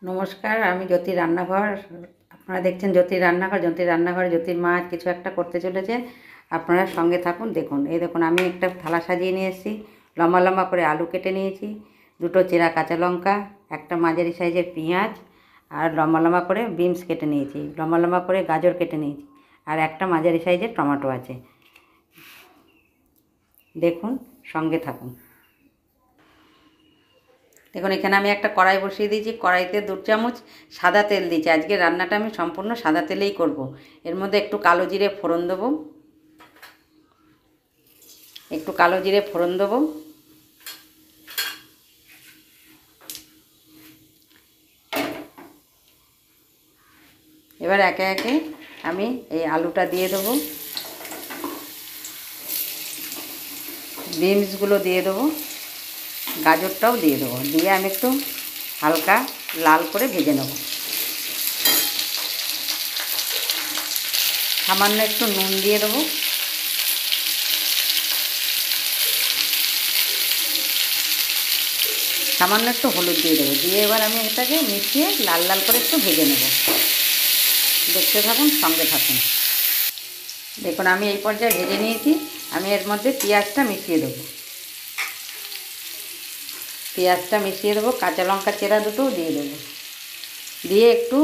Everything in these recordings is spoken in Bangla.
নমস্কার, আমি জ্যোতির রান্নাঘর। আপনারা দেখছেন জ্যোতির রান্নাঘর। জ্যোতির রান্নাঘরে জ্যোতির মা কিছু একটা করতে চলেছে, আপনারা সঙ্গে থাকুন। দেখুন, এই দেখুন, আমি একটা থালা সাজিয়ে নিয়ে এসেছি। লম্বা লম্বা করে আলু কেটে নিয়েছি, দুটো চেরা কাঁচা লঙ্কা, একটা মাঝারি সাইজের পেঁয়াজ, আর লম্বা লম্বা করে বিনস কেটে নিয়েছি, লম্বা লম্বা করে গাজর কেটে নিয়েছি, আর একটা মাঝারি সাইজের টমেটো আছে। দেখুন, সঙ্গে থাকুন। দেখুন, এখানে আমি একটা কড়াই বসিয়ে দিয়েছি। কড়াইতে 2 চামচ সাদা তেল দিয়েছি। আজকে রান্নাটা আমি সম্পূর্ণ সাদা তেলেই করব। এর মধ্যে একটু কালো জিরে ফোড়ন দেবো, এবার একে একে আমি এই আলুটা দিয়ে দেবো, বিনসগুলো দিয়ে দেবো, গাজরটাও দিয়ে দেবো। দিয়ে আমি একটু হালকা লাল করে ভেজে নেব। সামান্য একটু নুন দিয়ে দেবো, সামান্য একটু হলুদ দিয়ে দেবো। দিয়ে এবার আমি এটাকে মিশিয়ে লাল লাল করে একটু ভেজে নেব। দেখতে থাকুন, সঙ্গে থাকুন। দেখুন, আমি এই পর্যায়ে ভেজে নিয়েছি। আমি এর মধ্যে পেঁয়াজটা মিশিয়ে দেবো, কাঁচা লঙ্কা চেরা দুটোও দিয়ে দেবো। দিয়ে একটু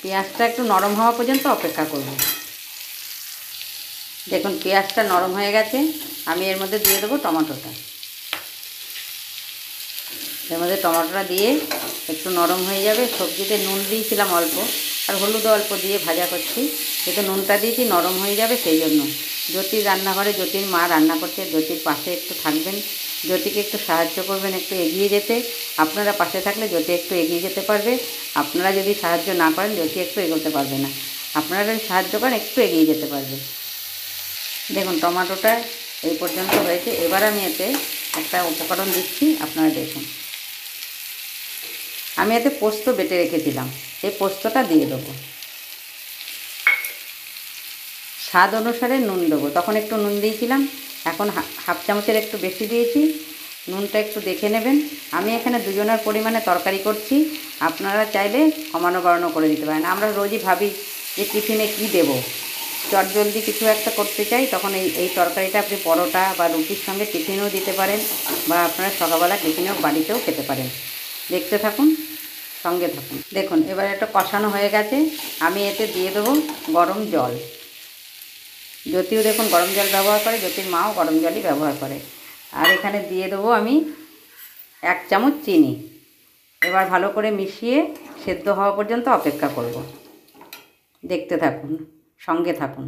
পেঁয়াজটা একটু নরম হওয়া পর্যন্ত অপেক্ষা করব। দেখুন, পেঁয়াজটা নরম হয়ে গেছে। আমি এর মধ্যে দিয়ে দেবো টমেটোটা। এর মধ্যে টমেটোটা দিয়ে একটু নরম হয়ে যাবে। সবজিতে নুন দিয়েছিলাম অল্প, আর হলুদও অল্প দিয়ে ভাজা করছি। যেহেতু নুনটা দিয়েছি, নরম হয়ে যাবে, সেই জন্য। জ্যোতির রান্নাঘরে জ্যোতির মা রান্না করছে। জ্যোতির পাশে একটু থাকবেন, জ্যোতিকে একটু সাহায্য করবেন একটু এগিয়ে যেতে। আপনারা পাশে থাকলে জ্যোতি একটু এগিয়ে যেতে পারবে। আপনারা যদি সাহায্য না করেন, জ্যোতি একটু এগোতে পারবে না। আপনারা যদি সাহায্য করেন, একটু এগিয়ে যেতে পারবে। দেখুন, টমেটোটা এই পর্যন্ত হয়েছে। এবার আমি এতে একটা উপকরণ দিচ্ছি, আপনারা দেখুন। আমি এতে পোস্ত বেটে রেখেছিলাম, এই পোস্তটা দিয়ে দেবো। স্বাদ অনুসারে নুন দেবো। তখন একটু নুন দিয়েছিলাম, এখন হাফ চামচের একটু বেশি দিয়েছি। নুনটা একটু দেখে নেবেন। আমি এখানে দুজনের পরিমাণে তরকারি করছি, আপনারা চাইলে কমানো বাড়ানো করে দিতে পারেন। আমরা রোজই ভাবি যে টিফিনে কী দেবো, চটজলদি কিছু একটা করতে চাই, তখন এই তরকারিটা আপনি পরোটা বা রুটির সঙ্গে টিফিনেও দিতে পারেন, বা আপনারা সকালবেলা টিফিনেও বাড়িতেও খেতে পারেন। দেখতে থাকুন, সঙ্গে থাকুন। দেখুন, এবার এটা কষানো হয়ে গেছে। আমি এতে দিয়ে দেবো গরম জল। জ্যোতিও দেখুন গরম জল ব্যবহার করে, জ্যোতির মাও গরম জলই ব্যবহার করে। আর এখানে দিয়ে দেবো আমি 1 চামচ চিনি। এবার ভালো করে মিশিয়ে সেদ্ধ হওয়া পর্যন্ত অপেক্ষা করব। দেখতে থাকুন, সঙ্গে থাকুন।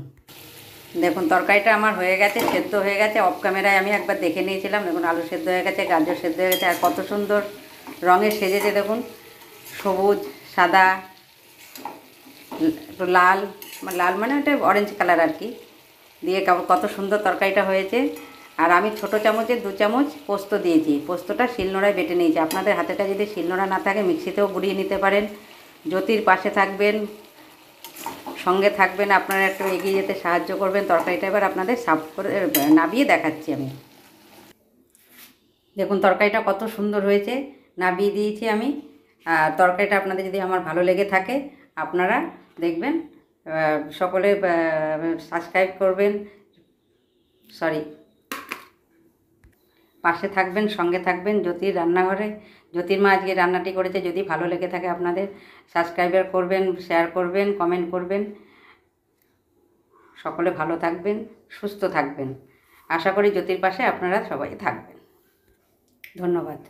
দেখুন, তরকারিটা আমার হয়ে গেছে, সেদ্ধ হয়ে গেছে। অফ ক্যামেরায় আমি একবার দেখে নিয়েছিলাম। দেখুন, আলু সেদ্ধ হয়ে গেছে, গাজর সেদ্ধ হয়ে গেছে, আর কত সুন্দর রঙের সেজেছে। দেখুন, সবুজ, সাদা, একটু লাল, লাল মানে ওটা অরেঞ্জ কালার আর কি, দিয়ে কত সুন্দর তরকারিটা হয়েছে। আর আমি ছোটো চামচে 2 চামচ পোস্ত দিয়েছি। পোস্তটা শিলনোড়ায় বেটে নিয়েছি। আপনাদের হাতের কাছে যদি শিলনোড়া না থাকে, মিক্সিতেও গুঁড়িয়ে নিতে পারেন। জ্যোতির পাশে থাকবেন, সঙ্গে থাকবেন, আপনারা একটু এগিয়ে যেতে সাহায্য করবেন। তরকারিটা এবার আপনাদের সার্ভ করে নাবিয়ে দেখাচ্ছি আমি। দেখুন, তরকারিটা কত সুন্দর হয়েছে, নাবিয়ে দিয়েছি আমি। তরকারিটা আপনাদের যদি আমার ভালো লেগে থাকে, আপনারা দেখবেন, সকলে সাবস্ক্রাইব করবেন, পাশে থাকবেন, সঙ্গে থাকবেন। জ্যোতির রান্নাঘরে জ্যোতির মা আজকে রান্নাটি করেছে। যদি ভালো লেগে থাকে আপনাদের, সাবস্ক্রাইবার করবেন, শেয়ার করবেন, কমেন্ট করবেন। সকলে ভালো থাকবেন, সুস্থ থাকবেন। আশা করি জ্যোতির পাশে আপনারা সবাই থাকবেন। ধন্যবাদ।